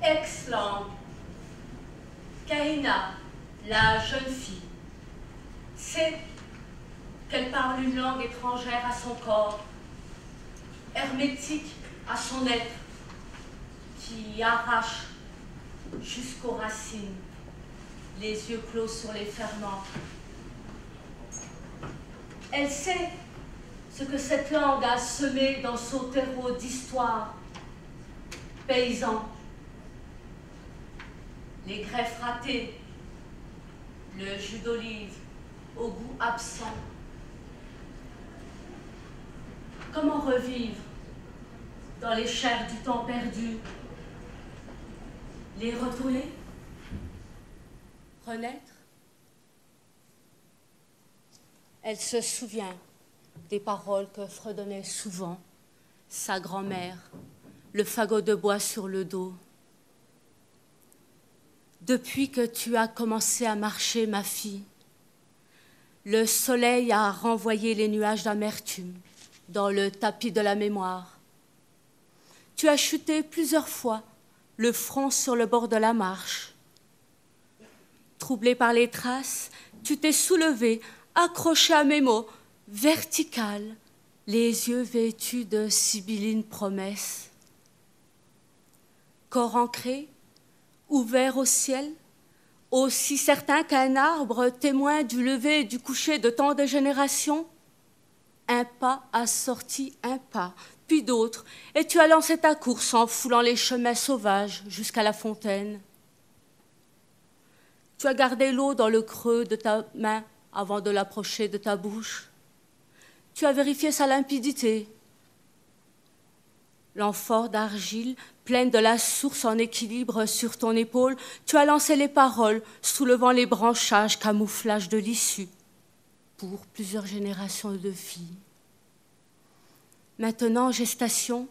Ex-langue. Kahina, la jeune fille, sait qu'elle parle une langue étrangère à son corps, hermétique à son être, qui arrache jusqu'aux racines, les yeux clos sur les ferments. Elle sait ce que cette langue a semé dans son terreau d'histoire, paysan. Les greffes ratées, le jus d'olive au goût absent. Comment revivre dans les chairs du temps perdu? Les retourner? Renaître? Elle se souvient des paroles que fredonnait souvent sa grand-mère, le fagot de bois sur le dos. Depuis que tu as commencé à marcher, ma fille, le soleil a renvoyé les nuages d'amertume dans le tapis de la mémoire. Tu as chuté plusieurs fois, le front sur le bord de la marche. Troublé par les traces, tu t'es soulevé, accroché à mes mots, vertical, les yeux vêtus de sibyllines promesses. Corps ancré, ouvert au ciel, aussi certain qu'un arbre témoin du lever et du coucher de tant de générations. Un pas a sorti un pas, puis d'autres, et tu as lancé ta course en foulant les chemins sauvages jusqu'à la fontaine. Tu as gardé l'eau dans le creux de ta main avant de l'approcher de ta bouche. Tu as vérifié sa limpidité. L'amphore d'argile, pleine de la source en équilibre sur ton épaule, tu as lancé les paroles, soulevant les branchages, camouflage de l'issue, pour plusieurs générations de filles. Maintenant, gestation,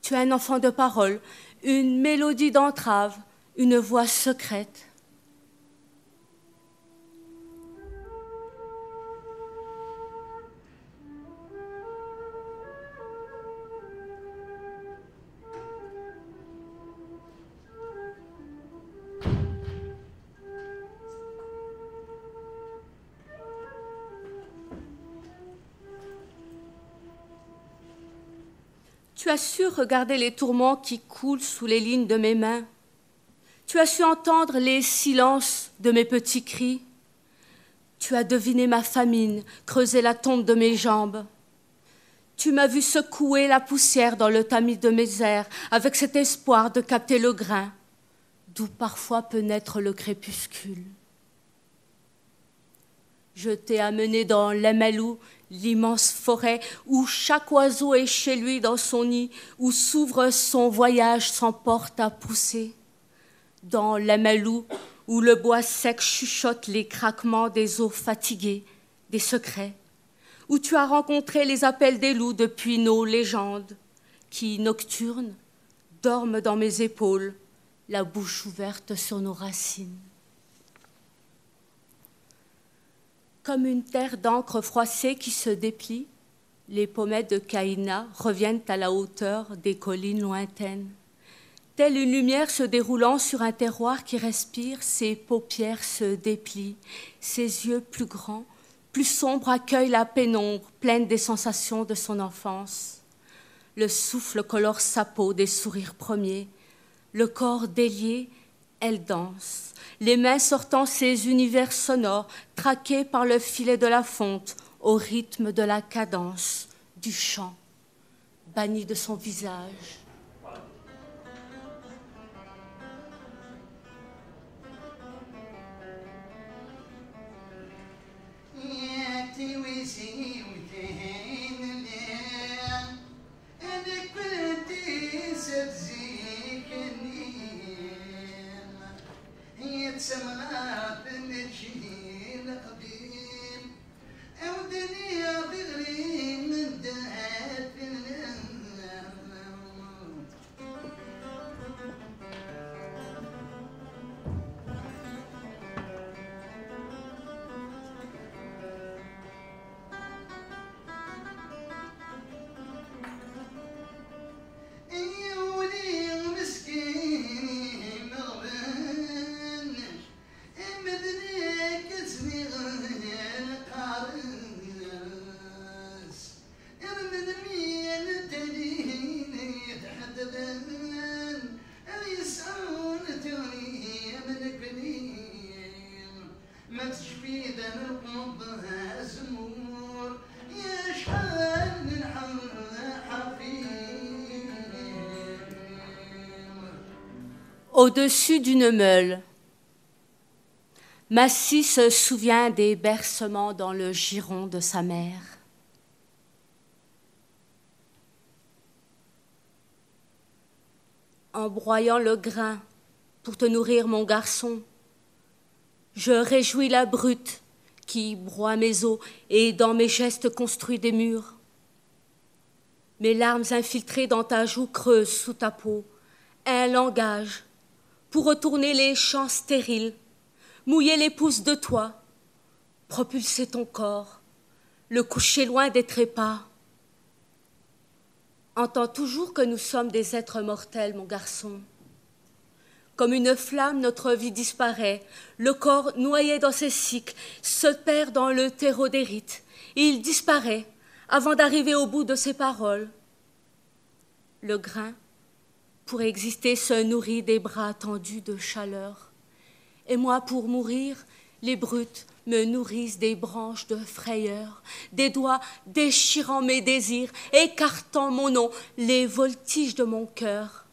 tu es un enfant de parole, une mélodie d'entrave, une voix secrète. Tu as su regarder les tourments qui coulent sous les lignes de mes mains. Tu as su entendre les silences de mes petits cris. Tu as deviné ma famine, creusé la tombe de mes jambes. Tu m'as vu secouer la poussière dans le tamis de mes airs, avec cet espoir de capter le grain, d'où parfois peut naître le crépuscule. Je t'ai amené dans l'Emelou, l'immense forêt où chaque oiseau est chez lui dans son nid, où s'ouvre son voyage sans porte à pousser. Dans l'Emelou, où le bois sec chuchote les craquements des eaux fatiguées, des secrets, où tu as rencontré les appels des loups depuis nos légendes, qui, nocturnes, dorment dans mes épaules, la bouche ouverte sur nos racines. Comme une terre d'encre froissée qui se déplie, les pommettes de Kahina reviennent à la hauteur des collines lointaines. Telle une lumière se déroulant sur un terroir qui respire, ses paupières se déplient, ses yeux plus grands, plus sombres accueillent la pénombre, pleine des sensations de son enfance. Le souffle colore sa peau des sourires premiers, le corps délié, elle danse. Les mains sortant ses univers sonores, traqués par le filet de la fonte, au rythme de la cadence, du chant, banni de son visage. سمعت النشيد قديم ودنيا بغري من دهات au-dessus d'une meule. Massy se souvient des bercements dans le giron de sa mère. En broyant le grain pour te nourrir, mon garçon, je réjouis la brute qui broie mes os et dans mes gestes construit des murs. Mes larmes infiltrées dans ta joue creuse sous ta peau, un langage pour retourner les champs stériles, mouiller les pouces de toi, propulser ton corps, le coucher loin des trépas. Entends toujours que nous sommes des êtres mortels, mon garçon. Comme une flamme, notre vie disparaît, le corps noyé dans ses cycles se perd dans le terreau des rites. Il disparaît avant d'arriver au bout de ses paroles. Le grain, pour exister, se nourrit des bras tendus de chaleur. Et moi, pour mourir, les brutes me nourrissent des branches de frayeur, des doigts déchirant mes désirs, écartant mon nom, les voltiges de mon cœur.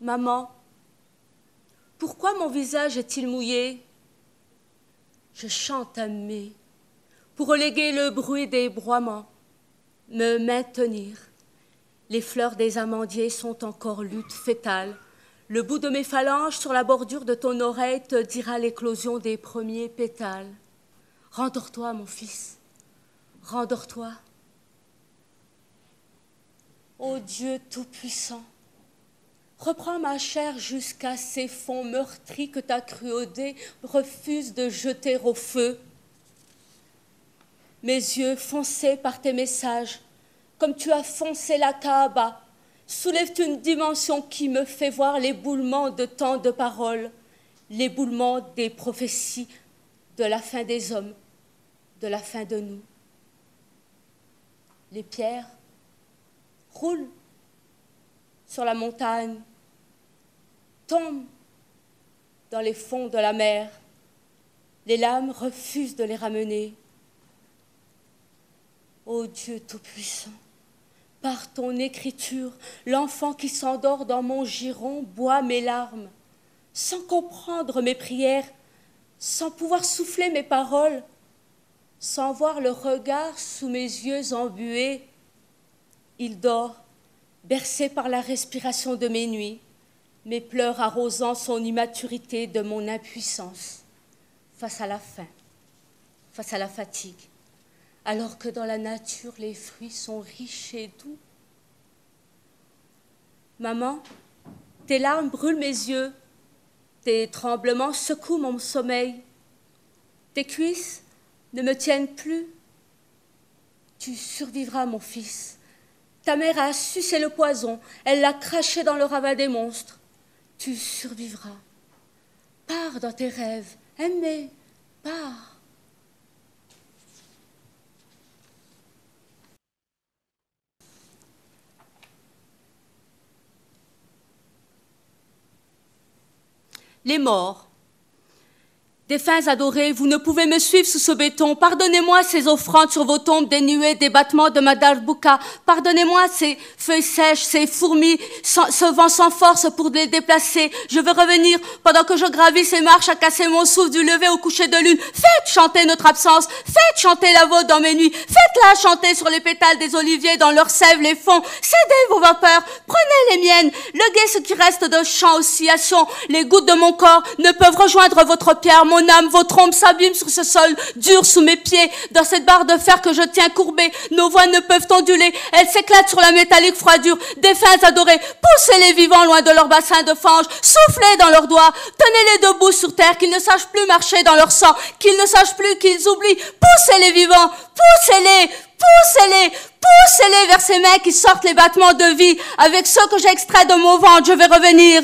Maman, pourquoi mon visage est-il mouillé? Je chante à mai pour reléguer le bruit des broiements, me maintenir. Les fleurs des amandiers sont encore lutte fétale. Le bout de mes phalanges sur la bordure de ton oreille te dira l'éclosion des premiers pétales. Rendors-toi, mon fils, rendors-toi. Ô Dieu tout-puissant, reprends ma chair jusqu'à ces fonds meurtris que ta cruauté refuse de jeter au feu. Mes yeux foncés par tes messages, comme tu as foncé la Kaaba, soulève une dimension qui me fait voir l'éboulement de tant de paroles, l'éboulement des prophéties de la fin des hommes, de la fin de nous. Les pierres roulent sur la montagne, tombent dans les fonds de la mer. Les lames refusent de les ramener. Ô Dieu tout-puissant, par ton écriture, l'enfant qui s'endort dans mon giron boit mes larmes, sans comprendre mes prières, sans pouvoir souffler mes paroles, sans voir le regard sous mes yeux embués. Il dort, bercé par la respiration de mes nuits, mes pleurs arrosant son immaturité de mon impuissance, face à la faim, face à la fatigue, alors que dans la nature les fruits sont riches et doux. Maman, tes larmes brûlent mes yeux, tes tremblements secouent mon sommeil, tes cuisses ne me tiennent plus. Tu survivras, mon fils. Ta mère a sucé le poison, elle l'a craché dans le ravin des monstres. Tu survivras. Pars dans tes rêves, aimez, pars. Les morts. Défunts adorés, vous ne pouvez me suivre sous ce béton. Pardonnez-moi ces offrandes sur vos tombes dénuées des battements de ma darbouka. Pardonnez-moi ces feuilles sèches, ces fourmis, ce vent sans force pour les déplacer. Je veux revenir pendant que je gravis ces marches à casser mon souffle du lever au coucher de lune. Faites chanter notre absence, faites chanter la vôtre dans mes nuits. Faites-la chanter sur les pétales des oliviers dans leurs sèves les fonds. Cédez vos vapeurs, prenez les miennes. Leguez ce qui reste de chants, oscillations. Les gouttes de mon corps ne peuvent rejoindre votre pierre. Mon âme, vos trompes s'abîment sur ce sol dur sous mes pieds. Dans cette barre de fer que je tiens courbée, nos voix ne peuvent onduler. Elles s'éclatent sur la métallique froidure. Défunts adorés, poussez les vivants loin de leur bassin de fange. Soufflez dans leurs doigts. Tenez-les debout sur terre, qu'ils ne sachent plus marcher dans leur sang, qu'ils ne sachent plus, qu'ils oublient. Poussez les vivants, poussez-les, poussez-les, poussez-les vers ces mains qui sortent les battements de vie. Avec ceux que j'ai extraits de mon ventre, je vais revenir.